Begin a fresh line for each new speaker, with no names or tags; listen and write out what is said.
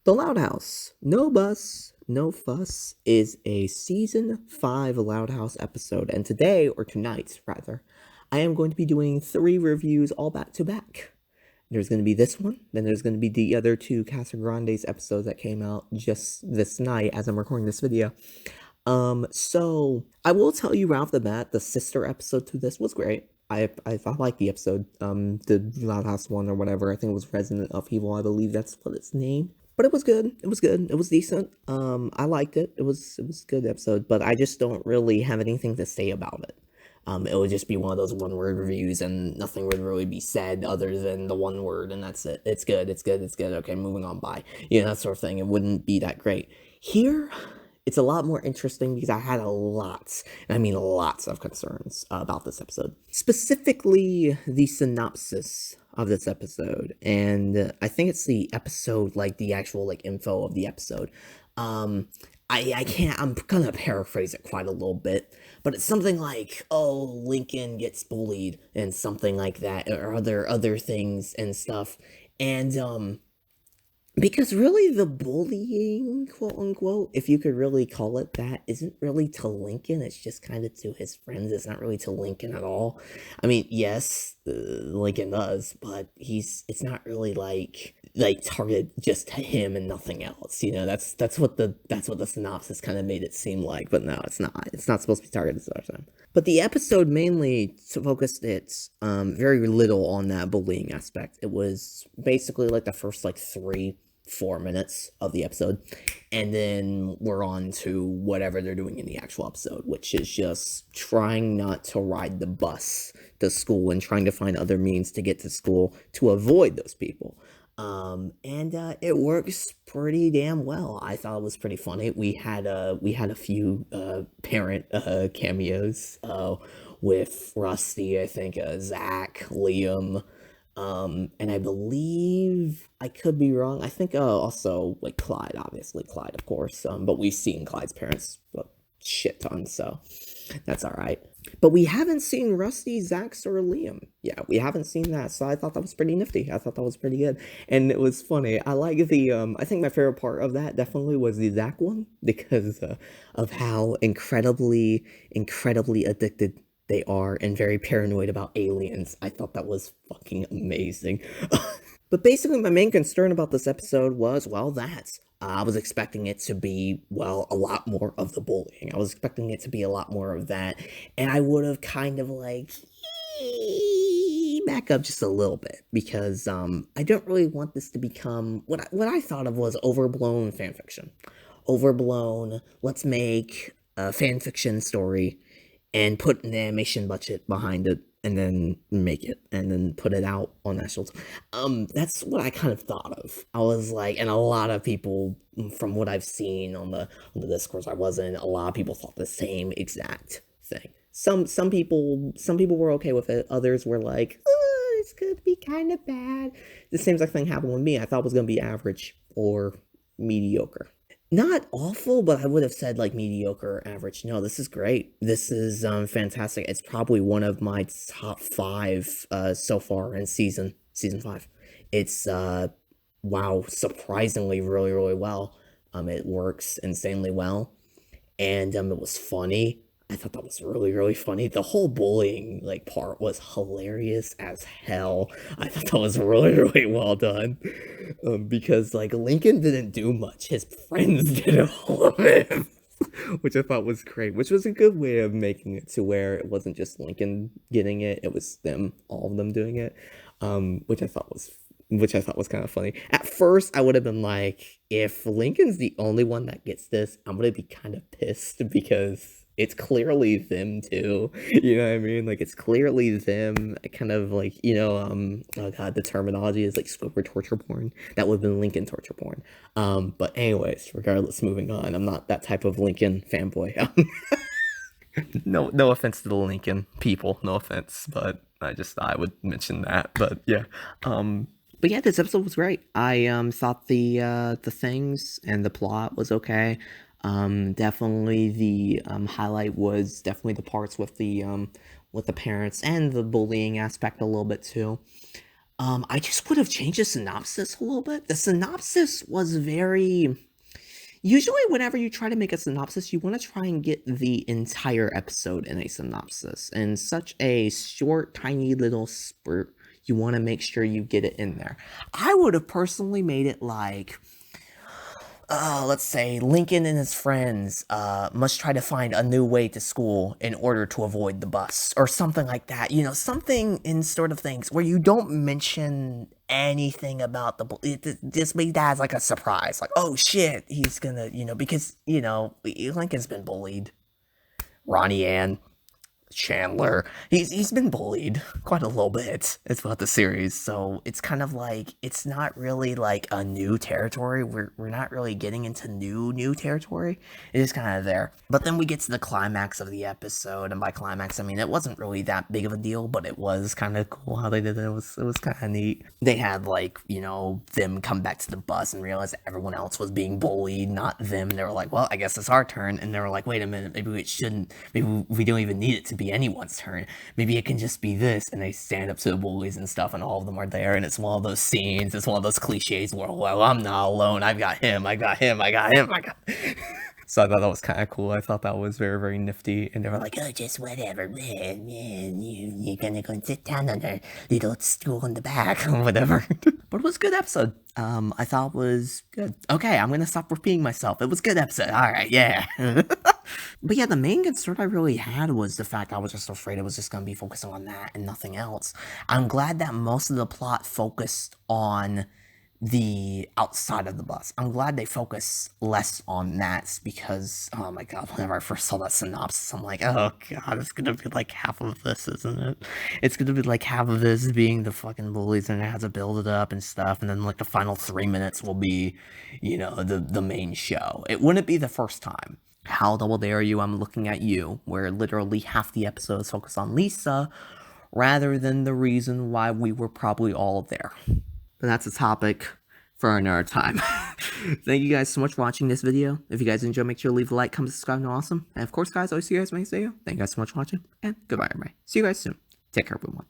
The Loud House, No Bus, No Fuss, is a season 5 Loud House episode, and today, or tonight rather, I am going to be doing 3 reviews all back to back. There's going to be this one, then there's going to be the other 2 Casa Grande's episodes that came out just this night as I'm recording this video. So I will tell you right off the bat, the sister episode to this was great. I liked the episode, the Loud House one or whatever. I think it was Resident of Evil. I believe that's what it's named. But it was good. It was good. It was decent. I liked it. It was a good episode. But I just don't really have anything to say about it. It would just be one of those one-word reviews, and nothing would really be said other than the one word, and that's it. It's good. It's good. It's good. Okay, moving on by. That sort of thing. It wouldn't be that great. Here, it's a lot more interesting because I had and I mean lots of concerns about this episode. Specifically, the synopsis of this episode, and I think it's the episode, like the actual info of the episode. I can't, I'm gonna paraphrase it quite a little bit, but it's something like, oh, Lincoln gets bullied and something like that, or other things and stuff. And because really the bullying, quote unquote, if you could really call it that, isn't really to Lincoln. It's just kind of to his friends. It's not really to Lincoln at all. I mean, yes, Lincoln does, but it's not really like targeted just to him and nothing else. That's what the synopsis kind of made it seem like. But no, it's not. It's not supposed to be targeted to him. But the episode mainly focused very little on that bullying aspect. It was basically like the first 4 minutes of the episode, and then we're on to whatever they're doing in the actual episode, which is just trying not to ride the bus to school and trying to find other means to get to school to avoid those people. And it works pretty damn well. I thought it was pretty funny. We had a few parent cameos with Rusty, I think, Zach, Liam, and I believe, I could be wrong, I think also Clyde, obviously Clyde, of course. But we've seen Clyde's parents a shit ton, so that's all right. But we haven't seen Rusty, Zach's, or Liam. Yeah, we haven't seen that, so I thought that was pretty nifty. I thought that was pretty good, and it was funny. I like I think my favorite part of that definitely was the Zach one, because of how incredibly addicted they are and very paranoid about aliens. I thought that was fucking amazing. But basically, my main concern about this episode was, well, I was expecting it to be, well, a lot more of the bullying. I was expecting it to be a lot more of that, and I would have kind of back up just a little bit, because I don't really want this to become what I thought of was overblown fanfiction. Overblown, let's make a fanfiction story and put an animation budget behind it, and then make it, and then put it out on nationals. That's what I kind of thought of. I was like, and a lot of people, from what I've seen on the discourse I was in, a lot of people thought the same exact thing. Some people were okay with it. Others were like, it's gonna be kind of bad. The same exact thing happened with me. I thought it was gonna be average or mediocre. Not awful, but I would have said mediocre or average. No, this is great. This is fantastic. It's probably one of my top 5 so far in season 5. It's wow, surprisingly really well. It works insanely well, and it was funny. I thought that was really funny. The whole bullying part was hilarious as hell. I thought that was really well done. Because Lincoln didn't do much. His friends did all of it. Which I thought was great, which was a good way of making it to where it wasn't just Lincoln getting it, it was all of them doing it. Which I thought was kind of funny. At first, I would have been like, if Lincoln's the only one that gets this, I'm gonna be kind of pissed, because it's clearly them too. You know what I mean? It's clearly them, kind of oh god, the terminology is Squidward torture porn. That would have been Lincoln torture porn. But anyways, regardless, moving on. I'm not that type of Lincoln fanboy. No offense to the Lincoln people, no offense, but I would mention that. But yeah. But yeah, this episode was great. I thought the things and the plot was okay. Definitely the highlight was definitely the parts with the parents and the bullying aspect a little bit too. I just would have changed the synopsis a little bit. The synopsis was very. Usually, whenever you try to make a synopsis, you want to try and get the entire episode in a synopsis. In such a short, tiny little spurt, you want to make sure you get it in there. I would have personally made it like, let's say Lincoln and his friends must try to find a new way to school in order to avoid the bus, or something like that. You know, something in sort of things where you don't mention anything about just make that as like a surprise, like, oh shit, he's gonna, because Lincoln's been bullied. Ronnie Ann, Chandler, he's been bullied quite a little bit throughout the series, so it's kind of like it's not really like a new territory. We're not really getting into new territory. It is kind of there. But then we get to the climax of the episode, and by climax I mean it wasn't really that big of a deal, but it was kind of cool how they did it. It was kind of neat. They had like them come back to the bus and realize that everyone else was being bullied, not them. They were like, well, I guess it's our turn, and they were like, wait a minute, maybe it shouldn't. Maybe we don't even need it to be anyone's turn. Maybe it can just be this. And they stand up to the bullies and stuff, and all of them are there, and it's one of those scenes, it's one of those cliches where, well, I'm not alone, I've got him, I got him, I got him, I got So I thought that was kind of cool. I thut that was very, very nifty. And they were like, oh, just whatever, man. You're gonna go and sit down on our little stool in the back or whatever. But it was a good episode. I thought it was good. Okay, I'm gonna stop repeating myself. It was a good episode. All right, yeah. But yeah, the main concern I really had was the fact I was just afraid it was just gonna be focusing on that and nothing else. I'm glad that most of the plot focused on the outside of the bus. I'm glad they focus less on that because, oh my god, whenever I first saw that synopsis, I'm like, oh god, it's gonna be like half of this, isn't it? It's gonna be like half of this being the fucking bullies, and it has to build it up and stuff, and then like the final 3 minutes will be, the main show. It wouldn't be the first time. How Double Dare You, I'm Looking at You, where literally half the episode is focused on Lisa, rather than the reason why we were probably all there. But that's a topic for another time. Thank you guys so much for watching this video. If you guys enjoyed, make sure to leave a like, comment, subscribe, and awesome. And of course, guys, I'll see you guys when I see you. Thank you guys so much for watching, and goodbye, everybody. See you guys soon. Take care, everyone.